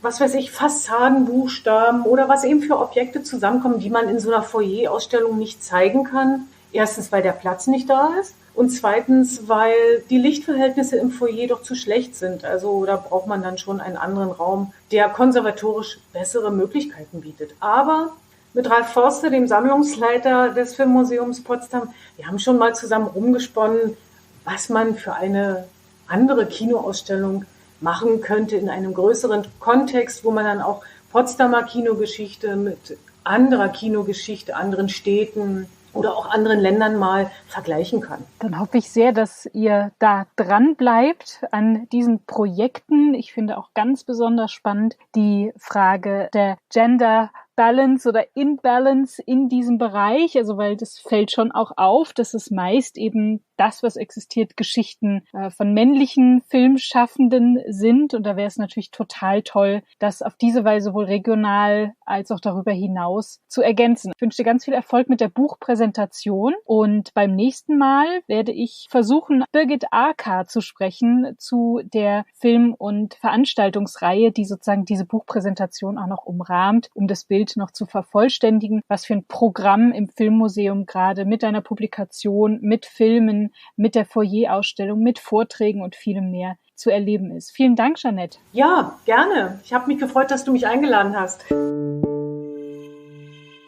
Was weiß ich, Fassadenbuchstaben oder was eben für Objekte zusammenkommen, die man in so einer Foyerausstellung nicht zeigen kann. Erstens, weil der Platz nicht da ist und zweitens, weil die Lichtverhältnisse im Foyer doch zu schlecht sind. Also da braucht man dann schon einen anderen Raum, der konservatorisch bessere Möglichkeiten bietet. Aber mit Ralf Forster, dem Sammlungsleiter des Filmmuseums Potsdam, wir haben schon mal zusammen rumgesponnen, was man für eine andere Kinoausstellung machen könnte in einem größeren Kontext, wo man dann auch Potsdamer Kinogeschichte mit anderer Kinogeschichte, anderen Städten oder auch anderen Ländern mal vergleichen kann. Dann hoffe ich sehr, dass ihr da dran bleibt an diesen Projekten. Ich finde auch ganz besonders spannend die Frage der Gender Balance oder Imbalance in diesem Bereich, also weil das fällt schon auch auf, dass es meist eben das, was existiert, Geschichten von männlichen Filmschaffenden sind, und da wäre es natürlich total toll, das auf diese Weise sowohl regional als auch darüber hinaus zu ergänzen. Ich wünsche dir ganz viel Erfolg mit der Buchpräsentation und beim nächsten Mal werde ich versuchen, Birgit Acker zu sprechen zu der Film- und Veranstaltungsreihe, die sozusagen diese Buchpräsentation auch noch umrahmt, um das Bild noch zu vervollständigen, was für ein Programm im Filmmuseum gerade mit einer Publikation, mit Filmen, mit der Foyerausstellung, mit Vorträgen und vielem mehr zu erleben ist. Vielen Dank, Jeanette. Ja, gerne. Ich habe mich gefreut, dass du mich eingeladen hast.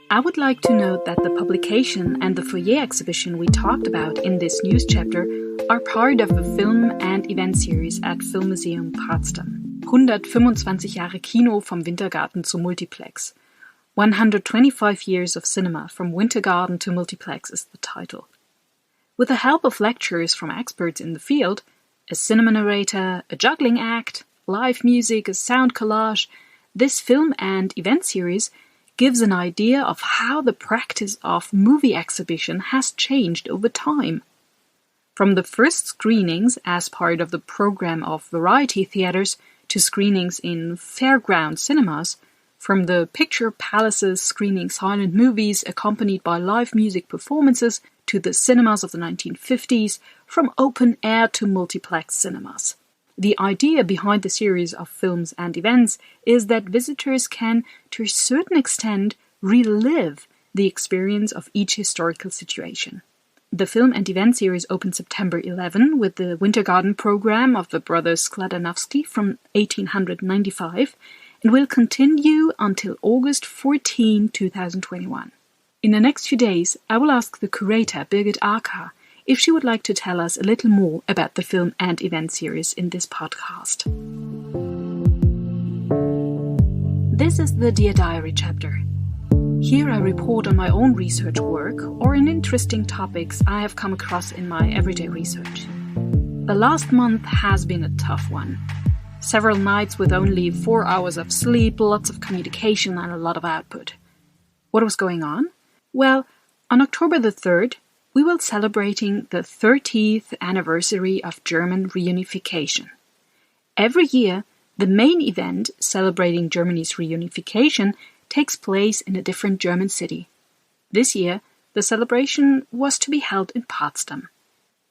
I would like to note that the publication and the foyer exhibition we talked about in this news chapter are part of a film and event series at Film Museum Potsdam. 125 Jahre Kino vom Wintergarten zu Multiplex. 125 years of cinema from Wintergarten to Multiplex is the title. With the help of lectures from experts in the field, a cinema narrator, a juggling act, live music, a sound collage, this film and event series gives an idea of how the practice of movie exhibition has changed over time. From the first screenings as part of the program of variety theaters to screenings in fairground cinemas, from the picture palaces screening silent movies accompanied by live music performances to the cinemas of the 1950s, from open air to multiplex cinemas. The idea behind the series of films and events is that visitors can, to a certain extent, relive the experience of each historical situation. The film and event series opened September 11 with the Wintergarten program of the brothers Skladanowski from 1895 and will continue until August 14, 2021. In the next few days, I will ask the curator, Birgit Acker, if she would like to tell us a little more about the film and event series in this podcast. This is the Dear Diary chapter. Here I report on my own research work or on interesting topics I have come across in my everyday research. The last month has been a tough one. Several nights with only 4 hours of sleep, lots of communication and a lot of output. What was going on? Well, on October the 3rd, we will celebrating the 30th anniversary of German reunification. Every year, the main event celebrating Germany's reunification takes place in a different German city. This year, the celebration was to be held in Potsdam.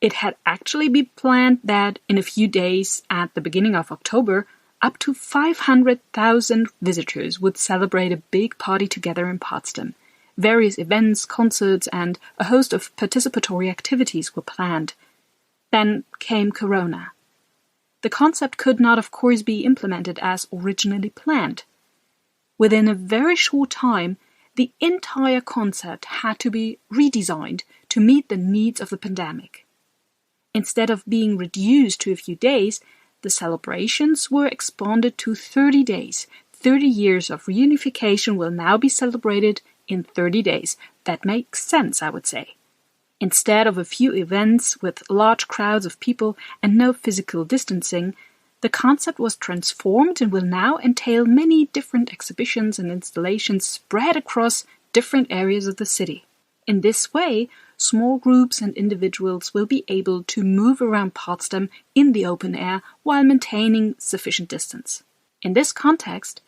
It had actually been planned that in a few days at the beginning of October, up to 500,000 visitors would celebrate a big party together in Potsdam. Various events, concerts, and a host of participatory activities were planned. Then came Corona. The concept could not, of course, be implemented as originally planned. Within a very short time, the entire concept had to be redesigned to meet the needs of the pandemic. Instead of being reduced to a few days, the celebrations were expanded to 30 days. 30 years of reunification will now be celebrated in 30 days. That makes sense, I would say. Instead of a few events with large crowds of people and no physical distancing, the concept was transformed and will now entail many different exhibitions and installations spread across different areas of the city. In this way, small groups and individuals will be able to move around Potsdam in the open air while maintaining sufficient distance. In this context,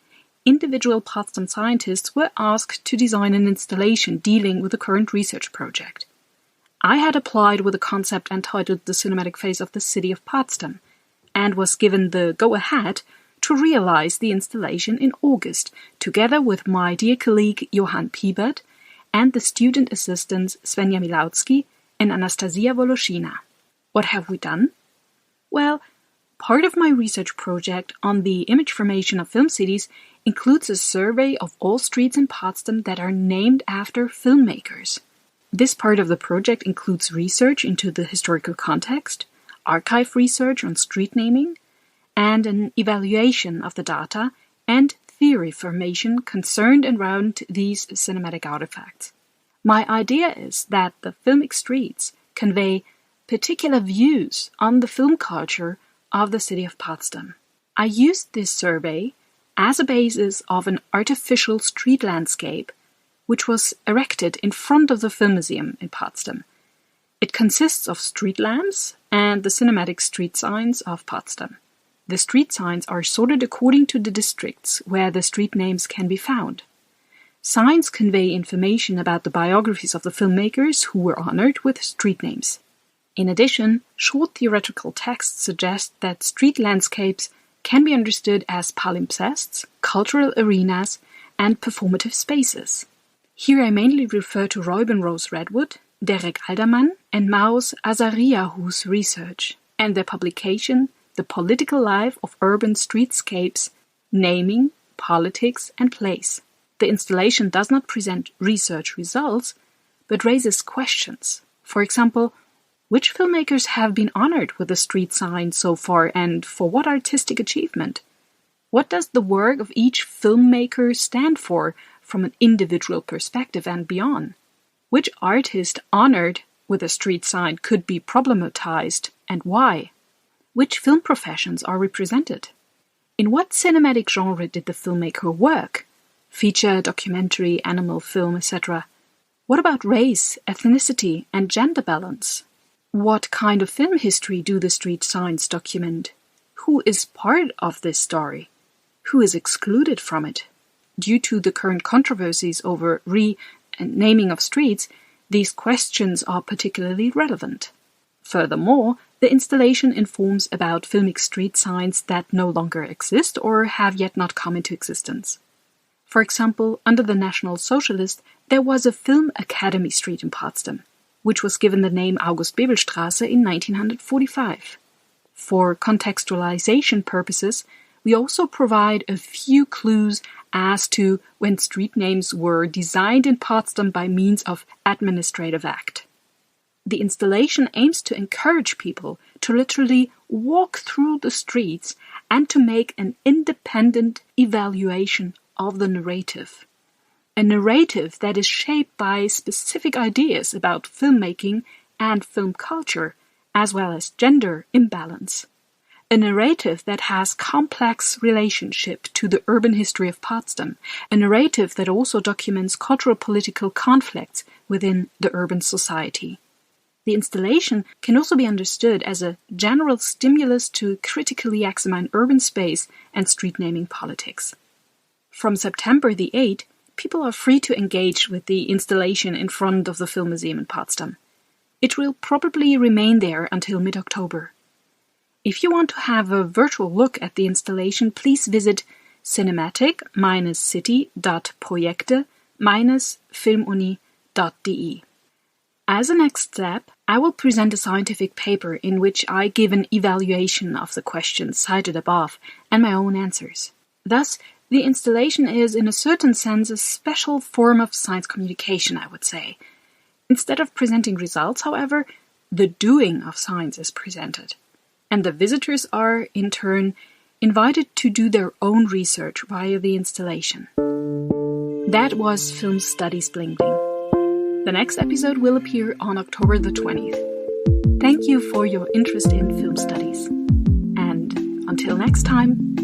individual Potsdam scientists were asked to design an installation dealing with the current research project. I had applied with a concept entitled The Cinematic Face of the City of Potsdam, and was given the go-ahead to realize the installation in August, together with my dear colleague Johann Piebert and the student assistants Svenja Milautsky and Anastasia Voloshina. What have we done? Well, part of my research project on the image formation of film cities includes a survey of all streets in Potsdam that are named after filmmakers. This part of the project includes research into the historical context, archive research on street naming, and an evaluation of the data and theory formation concerned around these cinematic artifacts. My idea is that the filmic streets convey particular views on the film culture of the city of Potsdam. I used this survey as a basis of an artificial street landscape which was erected in front of the Film Museum in Potsdam. It consists of street lamps and the cinematic street signs of Potsdam. The street signs are sorted according to the districts where the street names can be found. Signs convey information about the biographies of the filmmakers who were honored with street names. In addition, short theoretical texts suggest that street landscapes can be understood as palimpsests, cultural arenas, and performative spaces. Here I mainly refer to Reubenrose Redwood, Derek Alderman, and Maus Azariahu's research, and their publication the political life of urban streetscapes, naming, politics, and place. The installation does not present research results, but raises questions. For example, which filmmakers have been honored with a street sign so far, and for what artistic achievement? What does the work of each filmmaker stand for from an individual perspective and beyond? Which artist honored with a street sign could be problematized, and why? Which film professions are represented? In what cinematic genre did the filmmaker work? Feature, documentary, animal film, etc. What about race, ethnicity, and gender balance? What kind of film history do the street signs document? Who is part of this story? Who is excluded from it? Due to the current controversies over and naming of streets, these questions are particularly relevant. Furthermore, the installation informs about filmic street signs that no longer exist or have yet not come into existence. For example, under the National Socialist, there was a Film Academy Street in Potsdam, which was given the name August-Bebel-Straße in 1945. For contextualization purposes, we also provide a few clues as to when street names were designed in Potsdam by means of administrative act. The installation aims to encourage people to literally walk through the streets and to make an independent evaluation of the narrative. A narrative that is shaped by specific ideas about filmmaking and film culture, as well as gender imbalance. A narrative that has complex relationship to the urban history of Potsdam. A narrative that also documents cultural political conflicts within the urban society. The installation can also be understood as a general stimulus to critically examine urban space and street naming politics. From September the 8th, people are free to engage with the installation in front of the Film Museum in Potsdam. It will probably remain there until mid-October. If you want to have a virtual look at the installation, please visit cinematic-city.projekte-filmuni.de. As a next step, I will present a scientific paper in which I give an evaluation of the questions cited above and my own answers. Thus, the installation is, in a certain sense, a special form of science communication, I would say. Instead of presenting results, however, the doing of science is presented. And the visitors are, in turn, invited to do their own research via the installation. That was Film Studies Bling Bling. The next episode will appear on October the 20th. Thank you for your interest in film studies. And until next time,